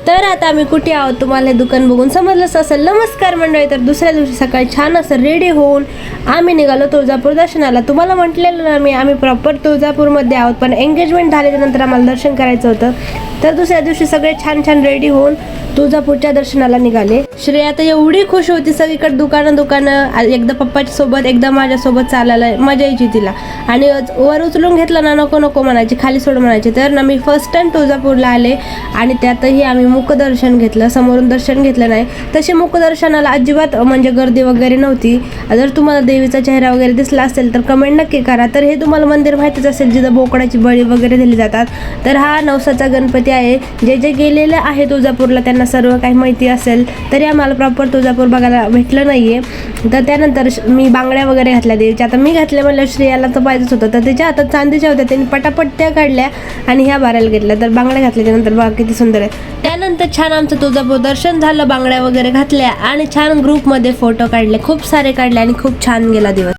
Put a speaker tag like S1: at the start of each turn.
S1: तर आता आम्ही कुठे आहोत तुम्हाला हे दुकान बघून समजलंच असेल. नमस्कार मंडळी. तर दुसऱ्या दिवशी सकाळी छान असं रेडी होऊन आम्ही निघालो तुळजापूर दर्शनाला. तुम्हाला म्हटलेलं ना आम्ही प्रॉपर तुळजापूरमध्ये आहोत, पण एंगेजमेंट झाल्याच्यानंतर आम्हाला दर्शन करायचं होतं. तर दुसऱ्या दिवशी सगळे छान छान रेडी होऊन तुळजापूरच्या दर्शनाला निघाले. श्रेया तर एवढी खुश होती, सगळीकडे दुकानं एकदा पप्पाच्या सोबत एकदा माझ्यासोबत चालायला मजा यायची तिला. आणि वर उचलून घेतलं ना नको नको म्हणायची, खाली सोड म्हणायची. तर ना मी फर्स्ट टाइम तुळजापूरला आले आणि त्यातही आम्ही मुखदर्शन घेतलं, समोरून दर्शन घेतलं नाही. तसे मुखदर्शनाला अजिबात म्हणजे गर्दी वगैरे नव्हती. जर तुम्हाला देवीचा चेहरा वगैरे दिसला असेल तर कमेंट नक्की करा. तर हे तुम्हाला मंदिर माहितीच असेल जिथं बोकडाची बळी वगैरे दिली जातात. तर हा नवसाचा गणपती आहे. जे गेलेले आहे तुळजापूरला त्यांना सर्व काही माहिती असेल. तरी आम्हाला प्रॉपर तुळजापूर बघायला भेटलं नाहीये. तर त्यानंतर मी बांगड्या वगैरे घातल्या देवीच्या. आता मी घातल्या म्हणलं श्रेयाला तर पाहिजेच होतं, तर त्याच्या हातात चांदीच्या होत्या, त्यांनी पटापट त्या काढल्या आणि ह्या भरायला घेतल्या. तर बांगड्या घातल्या त्यानंतर बघा किती सुंदर आहे. त्यानंतर छान आमचं तुळजापूर दर्शन झालं, बांगड्या वगैरे घातल्या आणि छान ग्रुपमध्ये फोटो काढले, खूप सारे काढले आणि खूप छान गेला दिवस.